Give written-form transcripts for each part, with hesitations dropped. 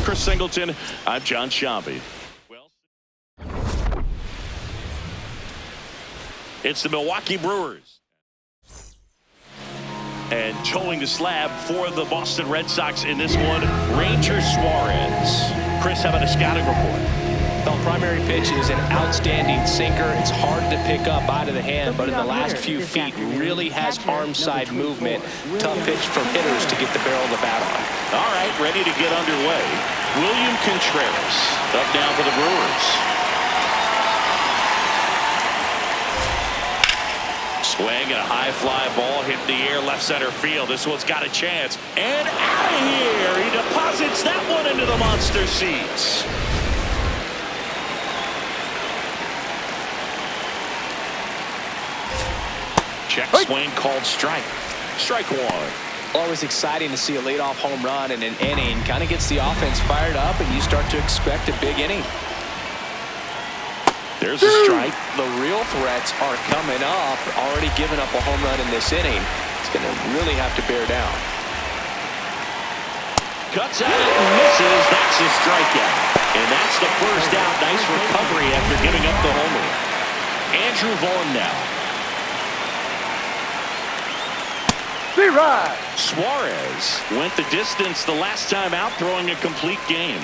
Chris Singleton, I'm John Shambi. It's the Milwaukee Brewers. And towing the slab for the Boston Red Sox in this one, Ranger Suarez. Chris, how about a scouting report? The primary pitch is an outstanding sinker. It's hard to pick up out of the hand, but in the last few feet really has arm side movement. Tough pitch for hitters to get the barrel of the bat on. All right, ready to get underway. William Contreras up now for the Brewers. Swing and a high fly ball hit in the air left center field. This one's got a chance. And out of here. He deposits that one into the monster seats. Check swing called strike. Strike one. Always exciting to see a leadoff home run in an inning. Kind of gets the offense fired up, and you start to expect a big inning. There's a strike. The real threats are coming up. Already giving up a home run in this inning. It's going to really have to bear down. Cuts at it and misses. That's a strikeout. And that's the first out. Nice recovery after giving up the homer. Andrew Vaughn now. Suarez went the distance the last time out, throwing a complete game.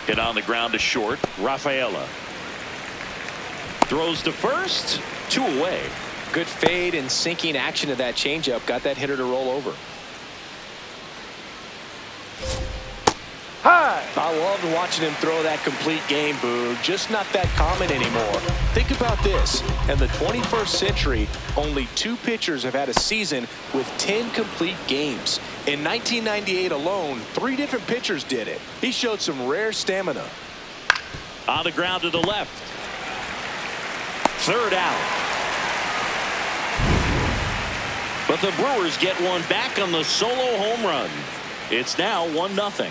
Hit on the ground to short. Rafaela throws to first. 2 away. Good fade and sinking action of that changeup. Got that hitter to roll over. I loved watching him throw that complete game, Boog. Just not that common anymore. Think about this. In the 21st century, only 2 pitchers have had a season with 10 complete games. In 1998 alone, 3 different pitchers did it. He showed some rare stamina. On the ground to the left. Third out. But the Brewers get one back on the solo home run. It's now 1-0.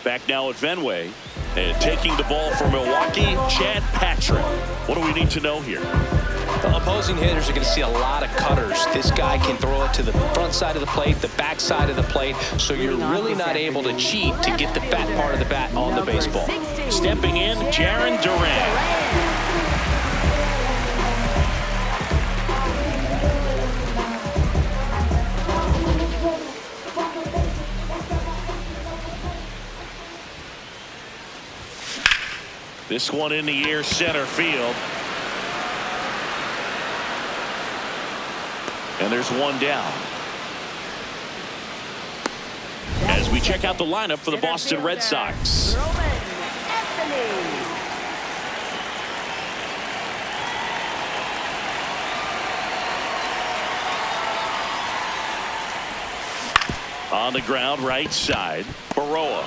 Back now at Fenway, and taking the ball for Milwaukee, Chad Patrick. What do we need to know here? The opposing hitters are going to see a lot of cutters. This guy can throw it to the front side of the plate, the back side of the plate, so you're really not able to cheat to get the fat part of the bat on the baseball. Stepping in, Jarren Duran. This one in the air, center field. And there's one down. As we check out the lineup for the Boston Red Sox. On the ground, right side, Baroa.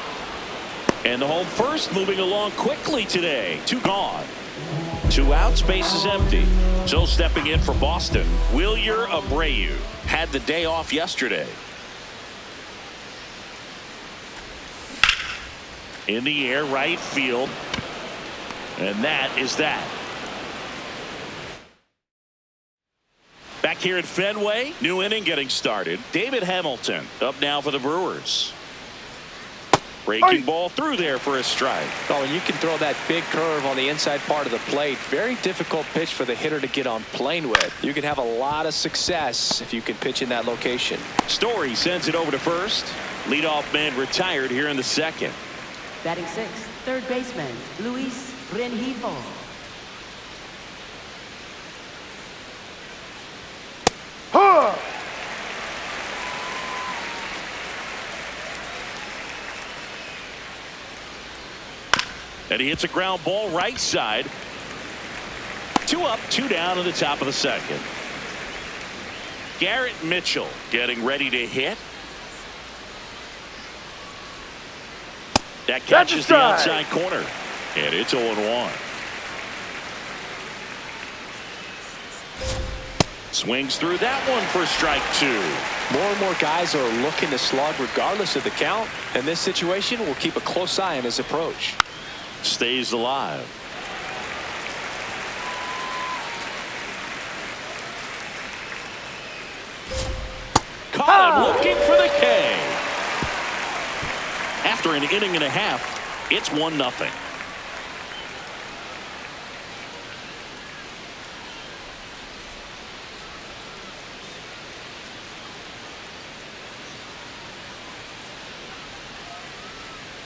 And the home first moving along quickly today. 2 gone. 2 outs, base is empty. So stepping in for Boston, Wilyer Abreu. Had the day off yesterday. In the air, right field. And that is that. Back here at Fenway, new inning getting started. David Hamilton up now for the Brewers. Breaking ball through there for a strike. Oh, and you can throw that big curve on the inside part of the plate. Very difficult pitch for the hitter to get on plane with. You can have a lot of success if you can pitch in that location. Story sends it over to first. Leadoff man retired here in the second. Batting 6th, third baseman, Luis Rengifo. And he hits a ground ball right side. 2 up, 2 down in the top of the second. Garrett Mitchell getting ready to hit. That catches the outside corner. And it's 0-1. Swings through that one for strike 2. More and more guys are looking to slug regardless of the count. In this situation, we'll keep a close eye on his approach. stays alive. Caught him looking for the K. After an inning and a half, it's 1-0.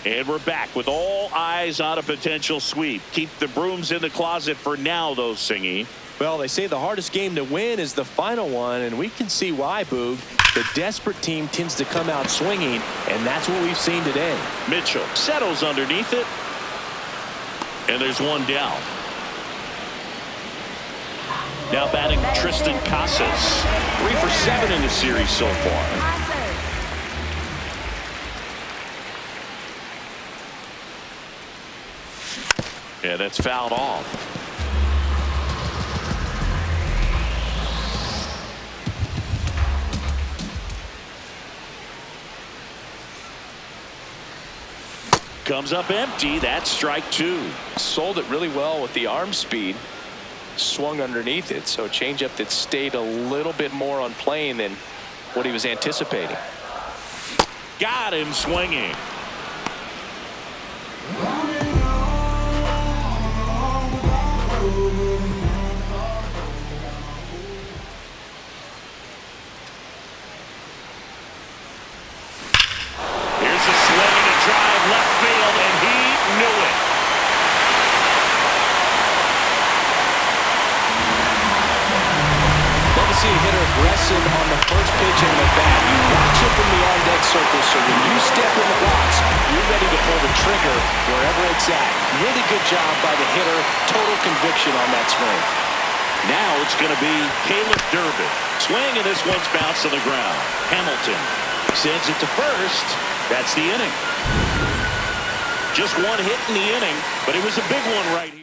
And we're back with all eyes on a potential sweep. Keep the brooms in the closet for now, though, Singy. Well, they say the hardest game to win is the final one, and we can see why, Boog. The desperate team tends to come out swinging, and that's what we've seen today. Mitchell settles underneath it, and there's one down. Now batting Tristan Casas. 3 for 7 in the series so far. Yeah, that's fouled off. Comes up empty. That's strike 2. Sold it really well with the arm speed. Swung underneath it, so a changeup that stayed a little bit more on plane than what he was anticipating. Got him swinging. On the first pitch in the bat, you watch him from the on-deck circle, so when you step in the box, you're ready to pull the trigger wherever it's at. Really good job by the hitter. Total conviction on that swing. Now it's going to be Caleb Durbin. Swing, and this one's bounced to the ground. Hamilton sends it to first. That's the inning. Just one hit in the inning, but it was a big one right here.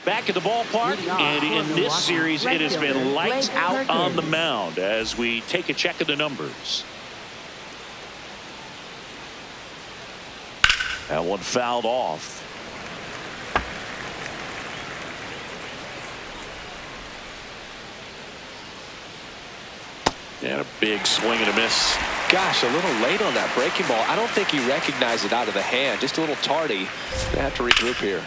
Back at the ballpark, and in this series, it has been lights out on the mound as we take a check of the numbers. That one fouled off. And a big swing and a miss. Gosh, a little late on that breaking ball. I don't think he recognized it out of the hand. Just a little tardy. They have to regroup here.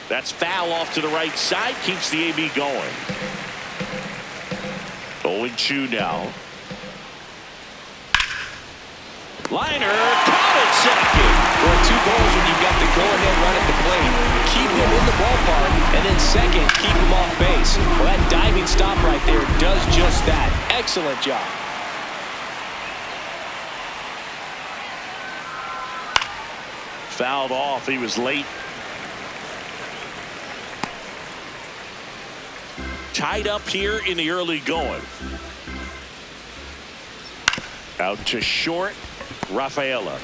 That's foul off to the right side. Keeps the AB going. 0-2 now. Liner caught at second. Well, 2 goals when you've got the go-ahead run at the plate. Keep him in the ballpark, and then second, keep him off base. Well, that diving stop right there does just that. Excellent job. Fouled off. He was late. Tied up here in the early going. Out to short. Rafaela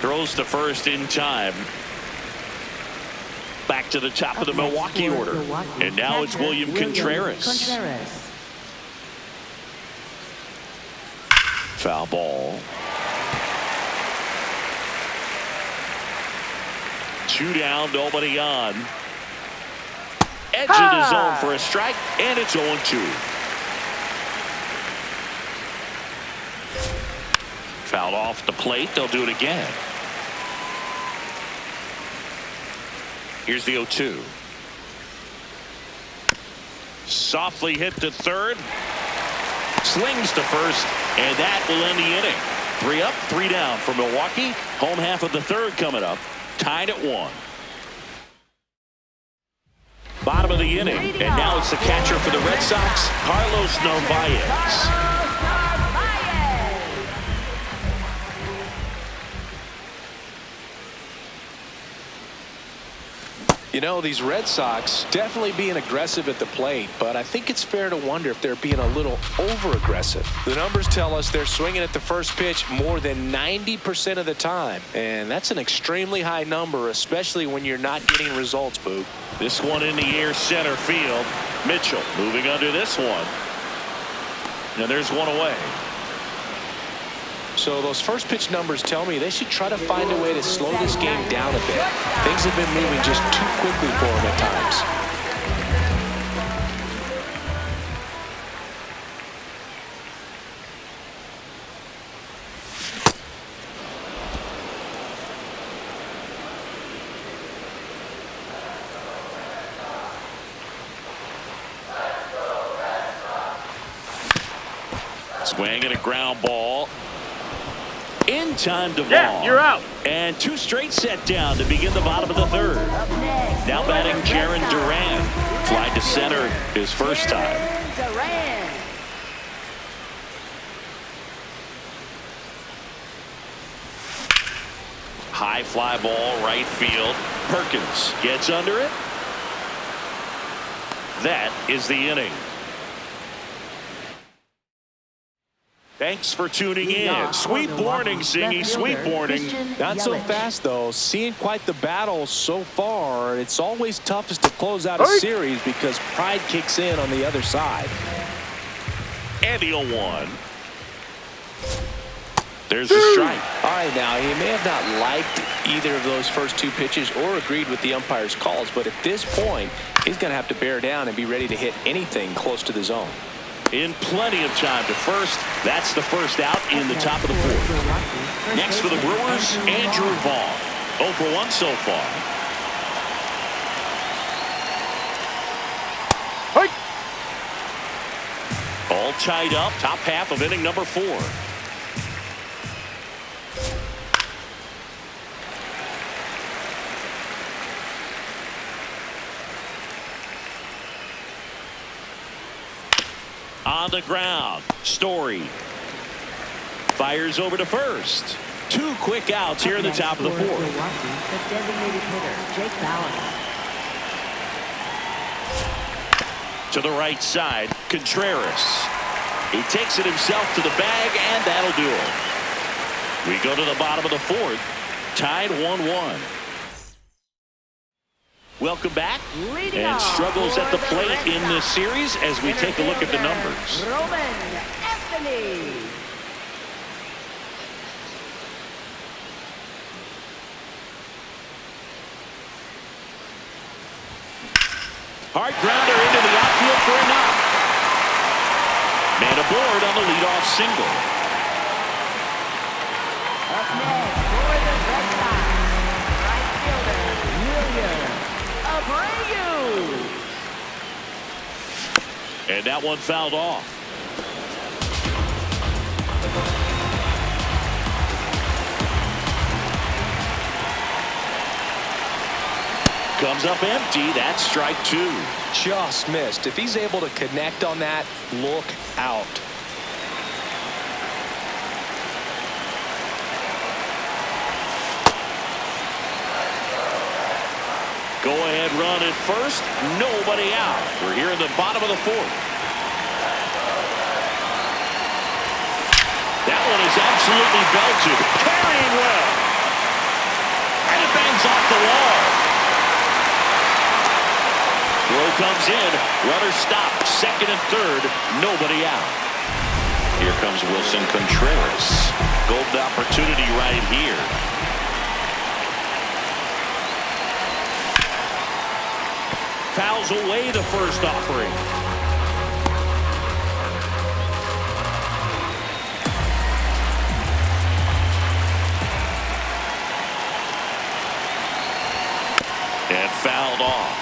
throws to first in time. Back to the top of the Milwaukee order. And now it's William Contreras. Foul ball. 2 down, nobody on. Edge of the zone for a strike, and it's 0-2. Fouled off the plate. They'll do it again. Here's the 0-2. Softly hit to third. Slings to first, and that will end the inning. 3 up, 3 down for Milwaukee. Home half of the third coming up. Tied at 1. Bottom of the inning, and now it's the catcher for the Red Sox, Carlos Narvaez. You know, these Red Sox definitely being aggressive at the plate, but I think it's fair to wonder if they're being a little over-aggressive. The numbers tell us they're swinging at the first pitch more than 90% of the time, and that's an extremely high number, especially when you're not getting results, Boog. This one in the air, center field. Mitchell moving under this one. And there's one away. So those first pitch numbers tell me they should try to find a way to slow this game down a bit. Things have been moving just too quickly for them at times. Swing and a ground ball. In time to ball. Yeah, you're out. And 2 straight set down to begin the bottom of the 3rd. Now batting Jaron Duran. Fly to center his first time. High fly ball right field. Perkins gets under it. That is the inning. Thanks for tuning in. Sweet morning, Singy. Sweet morning. Not so fast, though. Seeing quite the battle so far. It's always toughest to close out a series because pride kicks in on the other side. And the 0-1. There's a strike. All right, now, he may have not liked either of those first 2 pitches or agreed with the umpire's calls, but at this point, he's going to have to bear down and be ready to hit anything close to the zone. In plenty of time to first. That's the first out in the top of the 4th. Next for the Brewers, Andrew Vaughn. 0 for 1 so far. All tied up. Top half of inning number 4. On the ground, Story fires over to first. 2 quick outs here in the top of the 4th. The designated hitter, Jake Bauer. To the right side, Contreras. He takes it himself to the bag, and that'll do it. We go to the bottom of the 4th, tied 1-1. Welcome back. And struggles at the plate in this series as we take a look at the numbers. Roman Anthony. Hard grounder into the outfield for a knock. Man aboard on the leadoff single. Up next for the Red Sox, right fielder, William Abreu. And that one fouled off. Comes up empty. That's strike 2. Just missed. If he's able to connect on that, look out. Go ahead run at first. Nobody out. We're here in the bottom of the 4th. That one is absolutely belted. Carrying well. And it bangs off the wall. Throw comes in. Runner stopped. 2nd and 3rd. Nobody out. Here comes Wilson Contreras. Golden opportunity right here. Fouls away the first offering. And fouled off.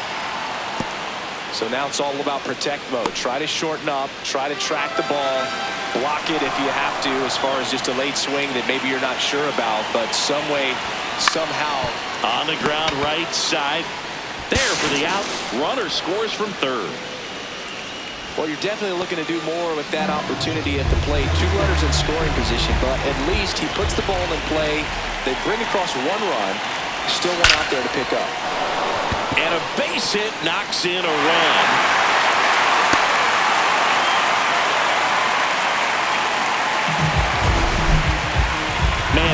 So now it's all about protect mode. Try to shorten up, try to track the ball, block it if you have to, as far as just a late swing that maybe you're not sure about, but some way, somehow. On the ground right side. There for the out. Runner scores from 3rd. Well, you're definitely looking to do more with that opportunity at the plate. 2 runners in scoring position, but at least he puts the ball in play. They bring across 1 run. Still one out there to pick up. And a base hit knocks in a run.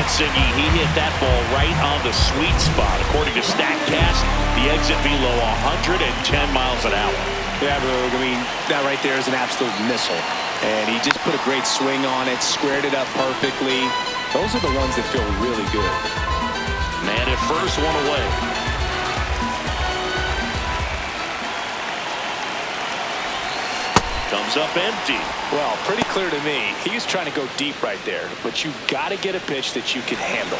Singy, he hit that ball right on the sweet spot. According to StatCast, the exit below 110 miles an hour. Yeah, Boog, I mean, that right there is an absolute missile. And he just put a great swing on it, squared it up perfectly. Those are the ones that feel really good. Man at first, one away. Comes up empty. Well, pretty clear to me. He was trying to go deep right there, but you got to get a pitch that you can handle.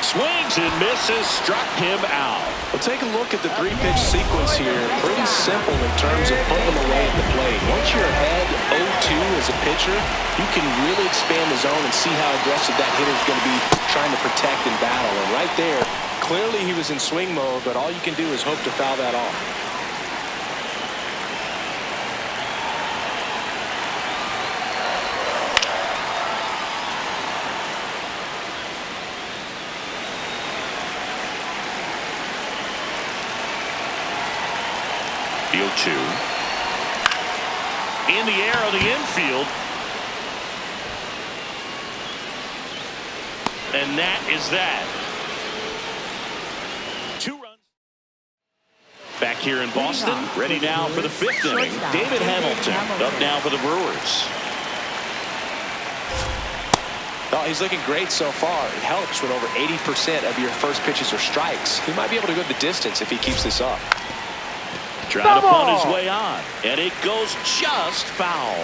Swings and misses, struck him out. Well, take a look at the three-pitch sequence here. Pretty simple in terms of putting them away at the plate. Once you're ahead 0-2 as a pitcher, you can really expand the zone and see how aggressive that hitter is going to be trying to protect and battle. And right there, clearly he was in swing mode, but all you can do is hope to foul that off. The 0-2. In the air of the infield. And that is that. 2 runs. Back here in Boston, ready now for the 5th inning. David Hamilton up now for the Brewers. Oh, he's looking great so far. It helps when over 80% of your first pitches are strikes. He might be able to go the distance if he keeps this up. Trying to punt his way on, and it goes just foul.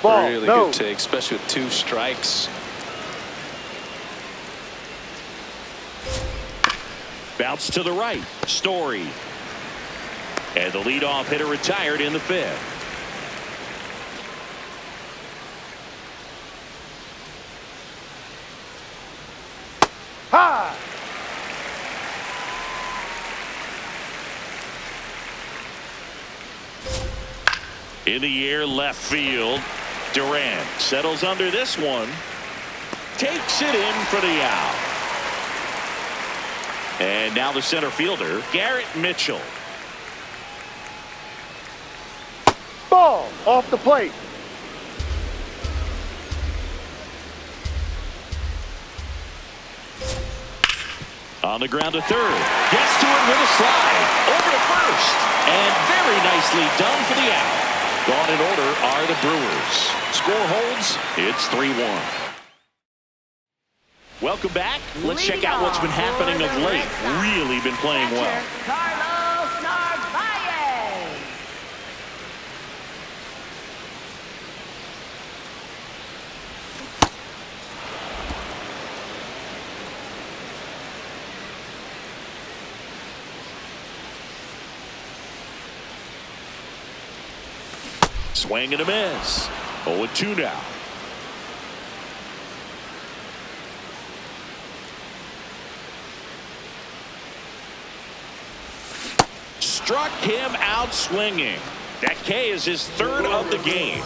Really good take, especially with 2 strikes. Bounce to the right, Story. And the leadoff hitter retired in the 5th. Ha! In the air, left field. Durant settles under this one. Takes it in for the out. And now the center fielder, Garrett Mitchell. Ball off the plate. On the ground to third. Gets to it with a slide. Over to first. And very nicely done for the out. Gone in order are the Brewers. Score holds. It's 3-1. Welcome back. Let's check out what's been happening of late. Really been playing well. Carlos Narvaez. Swing and a miss. 0-2 now. Struck him out swinging. That K is his 3rd of the game.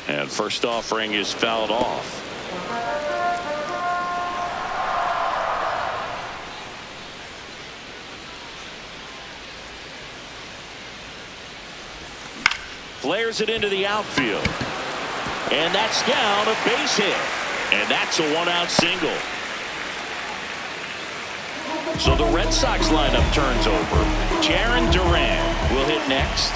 And first offering is fouled off. Flares it into the outfield. And that's down, a base hit. And that's a 1-out single. So the Red Sox lineup turns over. Jarren Duran will hit next.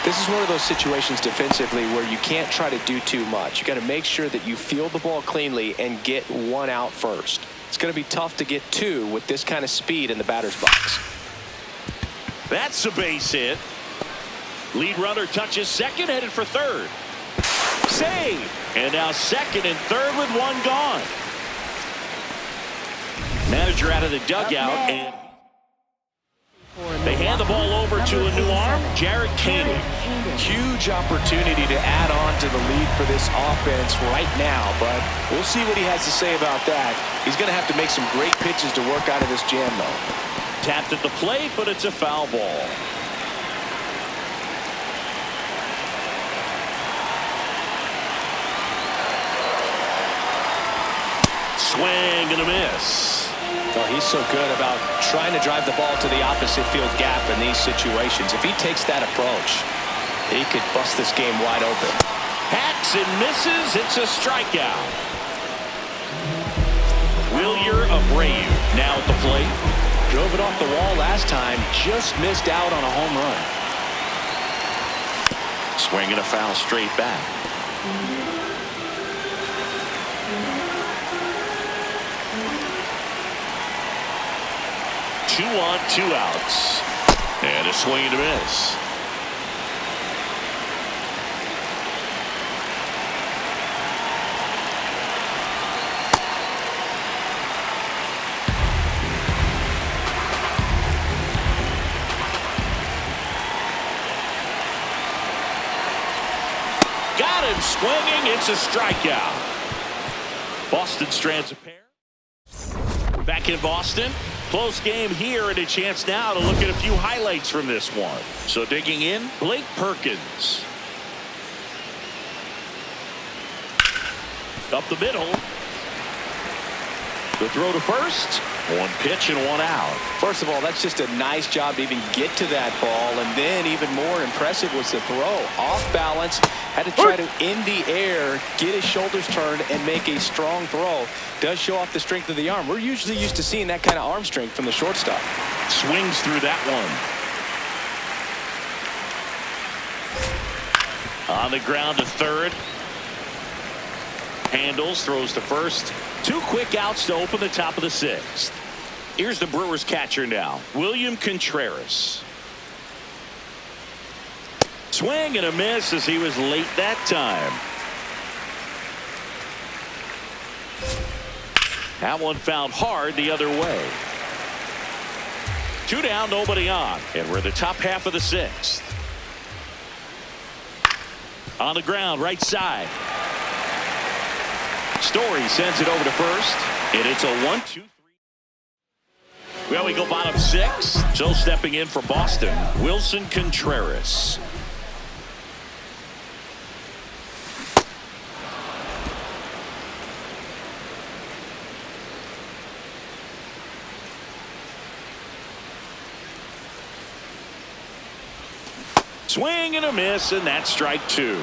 This is one of those situations defensively where you can't try to do too much. You got to make sure that you field the ball cleanly and get 1 out first. It's going to be tough to get 2 with this kind of speed in the batter's box. That's a base hit. Lead runner touches second, headed for third. Save. And now second and third with 1 gone. Manager out of the dugout, and they hand the ball over to a new arm, Jared Koenig. Huge opportunity to add on to the lead for this offense right now, but we'll see what he has to say about that. He's going to have to make some great pitches to work out of this jam, though. Tapped at the plate, but it's a foul ball. Swing and a miss. Oh, he's so good about trying to drive the ball to the opposite field gap in these situations. If he takes that approach, he could bust this game wide open. Hacks and misses. It's a strikeout. Wilyer Abreu now at the plate. Drove it off the wall last time. Just missed out on a home run. Swinging a foul straight back. Two on, 2 outs. And a swing and a miss. Got him swinging. It's a strikeout. Boston strands a pair. Back in Boston. Close game here and a chance now to look at a few highlights from this one. So digging in, Blake Perkins. Up the middle. The throw to first. 1 pitch and 1 out. First of all, that's just a nice job to even get to that ball. And then even more impressive was the throw. Off balance. Had to try to, in the air, get his shoulders turned and make a strong throw. Does show off the strength of the arm. We're usually used to seeing that kind of arm strength from the shortstop. Swings through that one. On the ground to third. Handles, throws to first. 2 quick outs to open the top of the 6th. Here's the Brewers catcher now, William Contreras. Swing and a miss as he was late that time. That one fouled hard the other way. 2 down, nobody on. And we're in the top half of the 6th. On the ground, right side. Story sends it over to first. And it's a 1-2-3. Well, we go bottom 6. So stepping in for Boston, Wilson Contreras. Swing and a miss, and that's strike 2.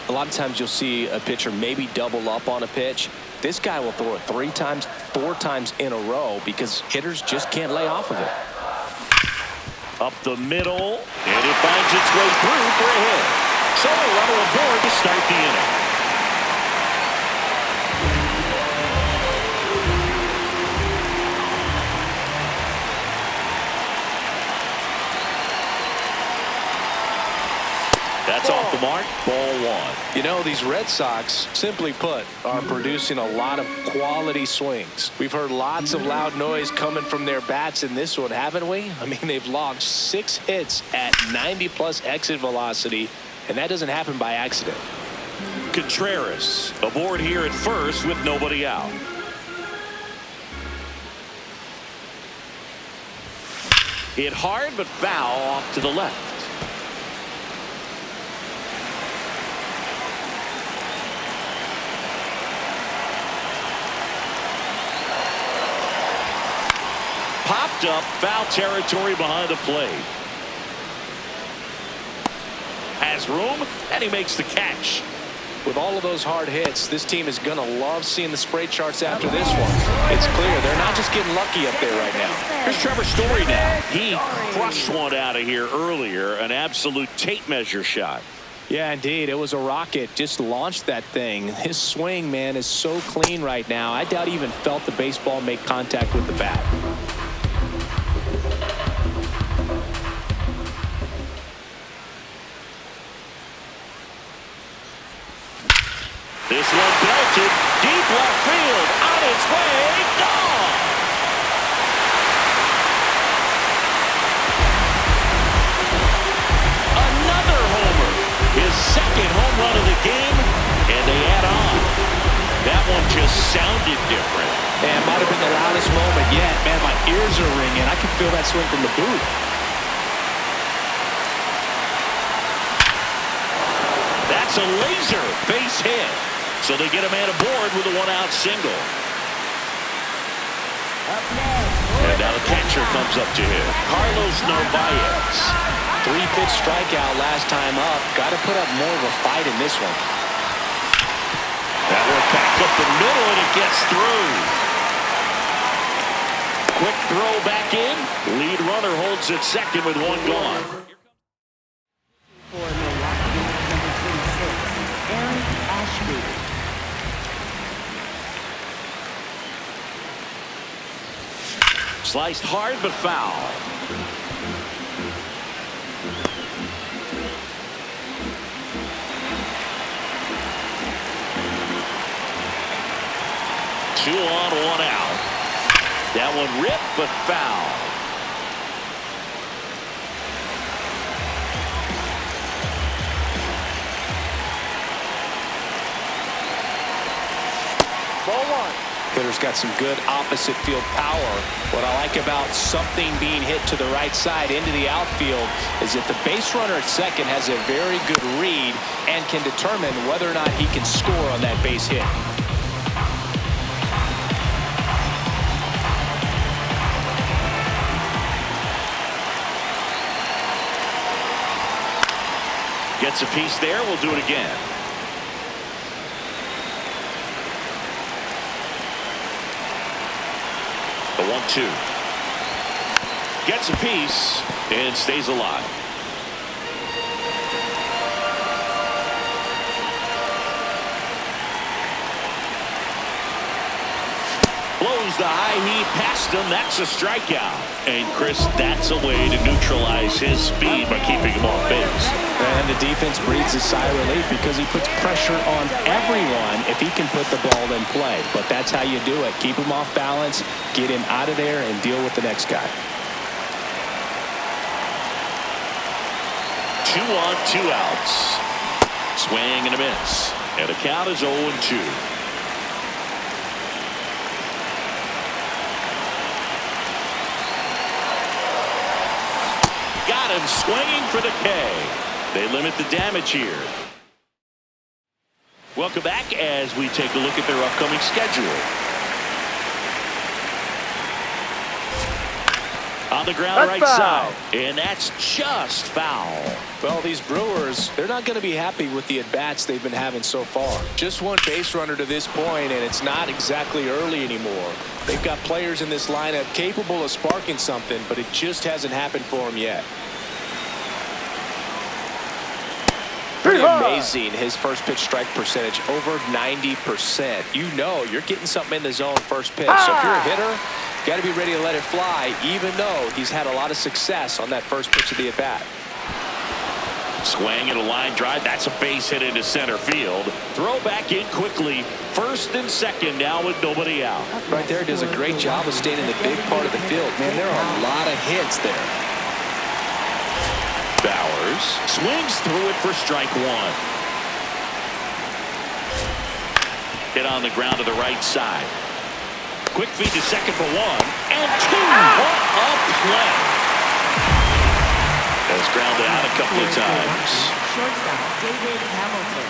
A lot of times you'll see a pitcher maybe double up on a pitch. This guy will throw it 3 times, 4 times in a row because hitters just can't lay off of it. Up the middle, and it finds its way through for a hit. So a runner aboard to start the inning. That's off the mark, ball 1. You know, these Red Sox, simply put, are producing a lot of quality swings. We've heard lots of loud noise coming from their bats in this one, haven't we? I mean, they've logged 6 hits at 90+ exit velocity, and that doesn't happen by accident. Contreras aboard here at first with nobody out. Hit hard but foul off to the left. Popped up, foul territory behind the plate. Has room, and he makes the catch. With all of those hard hits, this team is going to love seeing the spray charts after this one. It's clear they're not just getting lucky up there right now. Here's Trevor Story now. He crushed one out of here earlier, an absolute tape measure shot. Yeah, indeed. It was a rocket. Just launched that thing. His swing, man, is so clean right now. I doubt he even felt the baseball make contact with the bat. This one belted deep left field, on its way, gone. Another homer, his 2nd home run of the game, and they add on. That one just sounded different. Man, might have been the loudest moment yet. Man, my ears are ringing. I can feel that swing from the booth. That's a laser base hit. So they get a man aboard with a 1-out single. Up next, Now the catcher comes up to him, Carlos Narvaez. 3-pitch strikeout last time up. Got to put up more of a fight in this one. That one back up the middle, and it gets through. Quick throw back in. Lead runner holds at second with one gone. For Milwaukee, number 36, Aaron Ashby. Sliced hard but foul. Two on, one out. That one ripped but foul. Ball one. Hitter's got some good opposite field power. What I like about something being hit to the right side into the outfield is that the base runner at second has a very good read and can determine whether or not he can score on that base hit. Gets a piece there. We'll do it again. The 1-2. Gets a piece and stays alive. Blows the high heat past him. That's a strikeout. And Chris, that's a way to neutralize his speed by keeping him off base. And the defense breathes a sigh of relief because he puts pressure on everyone if he can put the ball in play. But that's how you do it. Keep him off balance, get him out of there, and deal with the next guy. 2 on, 2 outs. Swing and a miss. And the count is 0-2. Got him swinging for the K. They limit the damage here. Welcome back as we take a look at their upcoming schedule. On the ground, That's right foul. side. And that's just foul. Well, these Brewers, they're not going to be happy with the at-bats they've been having so far. Just one base runner to this point, and it's not exactly early anymore. They've got players in this lineup capable of sparking something, but it just hasn't happened for them yet. Pretty amazing, his first pitch strike percentage, over 90%. You know you're getting something in the zone first pitch. So if you're a hitter, got to be ready to let it fly, even though he's had a lot of success on that first pitch of the at-bat. Swing and a line drive. That's a base hit into center field. Throw back in quickly. First and second now with nobody out. Right there, does a great job of staying in the big part of the field. Man, there are a lot of hits there. Bowers swings through it for strike one. Hit on the ground to the right side. Quick feed to second for one. And two. What a play. Has grounded out a couple of times. Shortstop David Hamilton.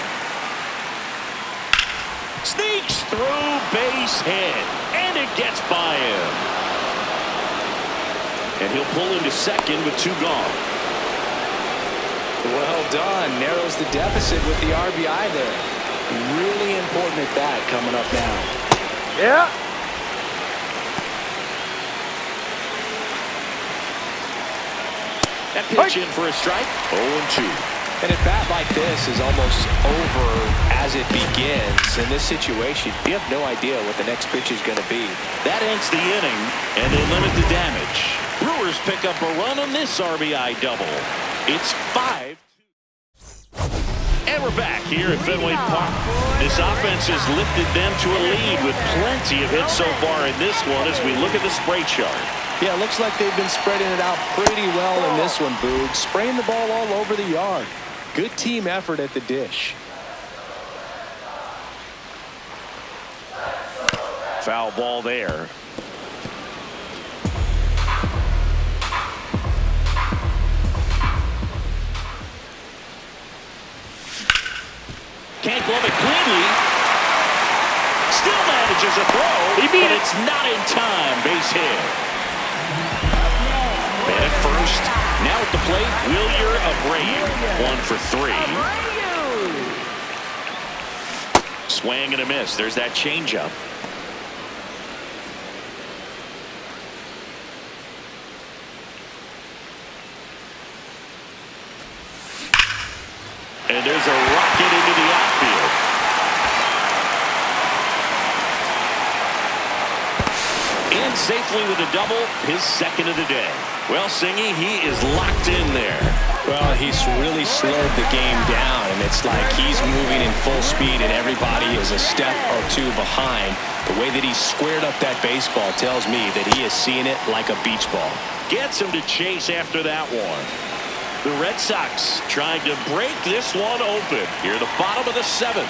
Sneaks through, base hit. And it gets by him. And he'll pull into second with 2 gone. Well done. Narrows the deficit with the RBI there. Really important at bat coming up now. Yeah. That pitch in for a strike. 0-2. And a bat like this is almost over as it begins. In this situation, you have no idea what the next pitch is going to be. That ends the inning, and they limit the damage. Brewers pick up a run on this RBI double. It's 5. And we're back here at Fenway Park. This offense has lifted them to a lead with plenty of hits so far in this one as we look at the spray chart. Yeah, it looks like they've been spreading it out pretty well in this one, Boog. Spraying the ball all over the yard. Good team effort at the dish. Foul ball there. Can't glove it cleanly. Still manages a throw, but it's not in time. Base hit. first. Now at the plate, Wilyer Abreu. 1 for 3. Swing and a miss. There's that changeup. And there's a rocket into the outfield. In safely with a double, his second of the day. Well, Singy, he is locked in there. Well, he's really slowed the game down, and it's like he's moving in full speed, and everybody is a step or two behind. The way that he squared up that baseball tells me that he is seeing it like a beach ball. Gets him to chase after that one. The Red Sox trying to break this one open here at the bottom of the 7th.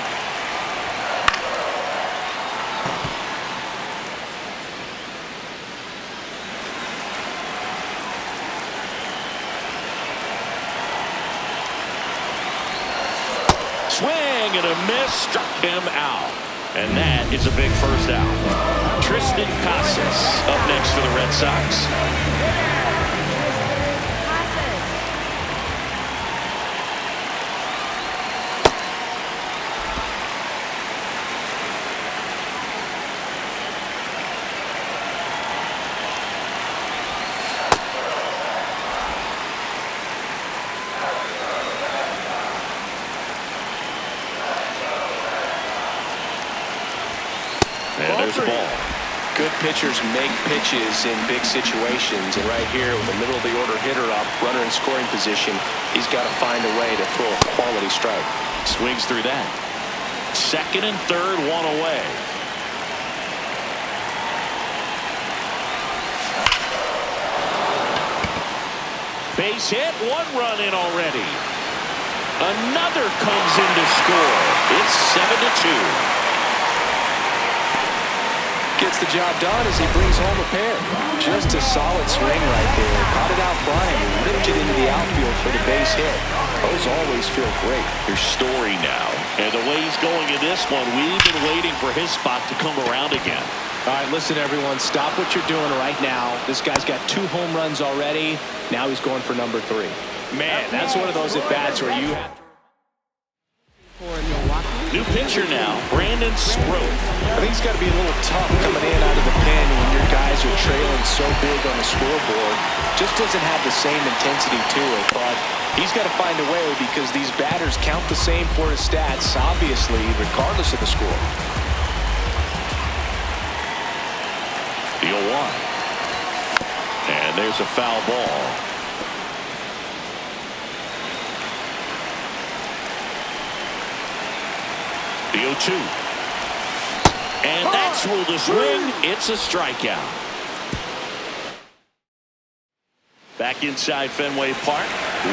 Swing and a miss, struck him out. And that is a big first out. Tristan Casas up next for the Red Sox. And there's a ball. Good pitchers make pitches in big situations, and right here with the middle of the order hitter up, runner in scoring position, he's got to find a way to throw a quality strike. Swings through that. Second and third, one away. Base hit, 1 run in already. Another comes in to score. It's 7-2. Gets the job done as he brings home a pair. Just a solid swing right there. Caught it out front and ripped it into the outfield for the base hit. Those always feel great. Here's Story now. And the way he's going in this one, we've been waiting for his spot to come around again. All right, listen, everyone. Stop what you're doing right now. This guy's got 2 home runs already. Now he's going for number 3. Man, that's one of those at-bats where you have to... New pitcher now, Brandon Sproat. I think it's got to be a little tough coming in out of the pen when your guys are trailing so big on the scoreboard. Just doesn't have the same intensity to it, but he's got to find a way because these batters count the same for his stats, obviously, regardless of the score. The 0-1. And there's a foul ball. The 0-2. And that's ruled a swing. It's a strikeout. Back inside Fenway Park.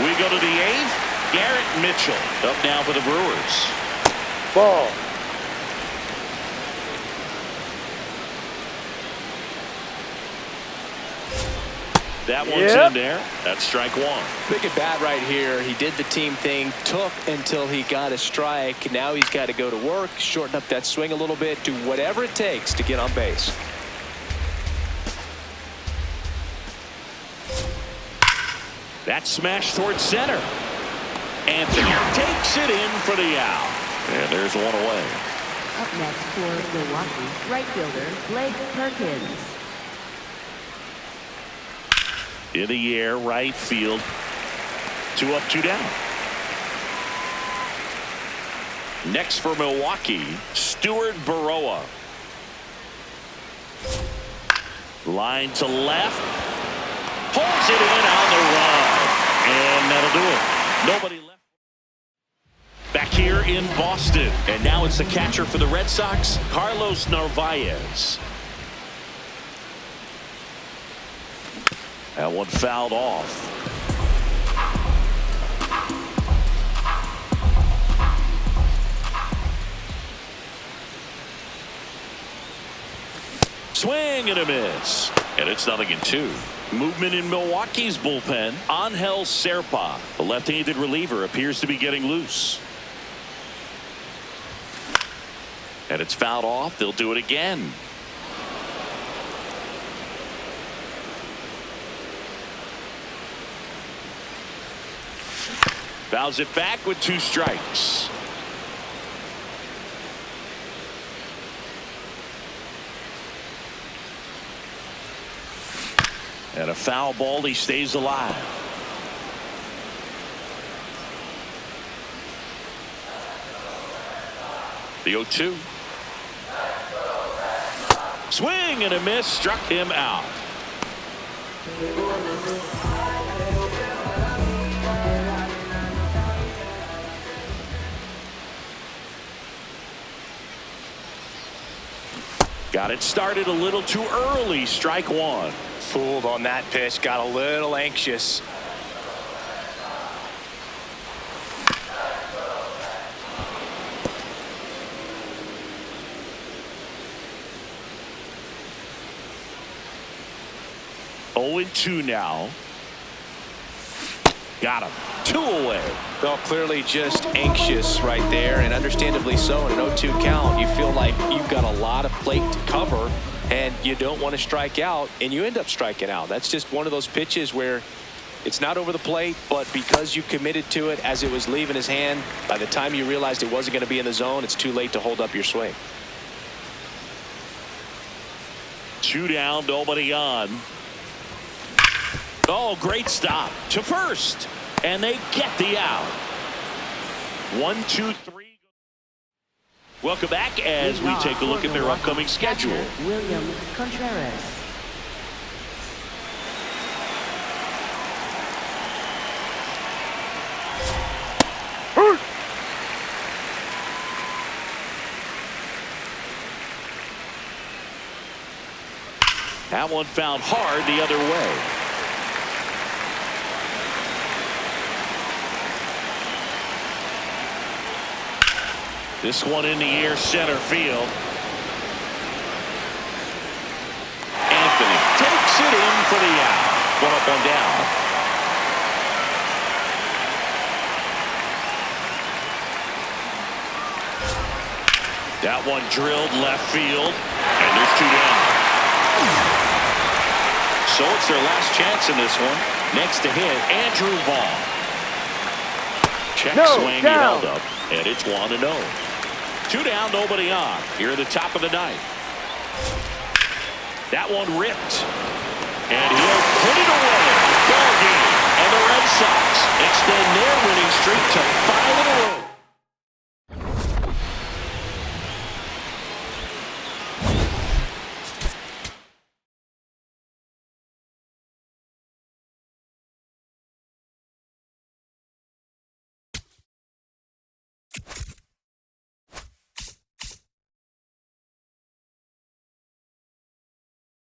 We go to the 8th. Garrett Mitchell up now for the Brewers. Ball. That one's in there. That's strike 1. Big at bat right here. He did the team thing, took until he got a strike. Now he's got to go to work, shorten up that swing a little bit, do whatever it takes to get on base. That smash towards center. Anthony takes it in for the out. And there's 1 away. Up next for Milwaukee, right fielder Blake Perkins. In the air, right field. 2 up, 2 down. Next for Milwaukee, Stuart Baroa. Line to left. Holds it in on the run. And that'll do it. Nobody left. Back here in Boston. And now it's the catcher for the Red Sox, Carlos Narvaez. That one fouled off. Swing and a miss. And it's 0-2. Movement in Milwaukee's bullpen. Angel Serpa, the left-handed reliever, appears to be getting loose. And it's fouled off. They'll do it again. Fouls it back with 2 strikes. And a foul ball. He stays alive. The 0-2. Swing and a miss. Struck him out. Got it started a little too early. Strike 1. Fooled on that pitch. Got a little anxious. Oh, 2 now. Got him. 2 away. Well, clearly just anxious right there, and understandably so. In an 0-2 count, you feel like you've got a lot of plate to cover, and you don't want to strike out, and you end up striking out. That's just one of those pitches where it's not over the plate, but because you committed to it as it was leaving his hand, by the time you realized it wasn't going to be in the zone, it's too late to hold up your swing. 2 down, nobody on. Oh, great stop to first. And they get the out. 1, 2, 3. Welcome back as we take a look at their upcoming schedule. William Contreras. That one found hard the other way. This one in the air, center field. Anthony takes it in for the out. 1 up, 1 down. That one drilled left field, and there's 2 down. So it's their last chance in this one. Next to hit, Andrew Vaughn. Check swing, he held up, and it's 1-0. 2 down, nobody on. Here at the top of the 9th. That one ripped. And he'll put it away. Ball game. And the Red Sox extend their winning streak to 5 in a row.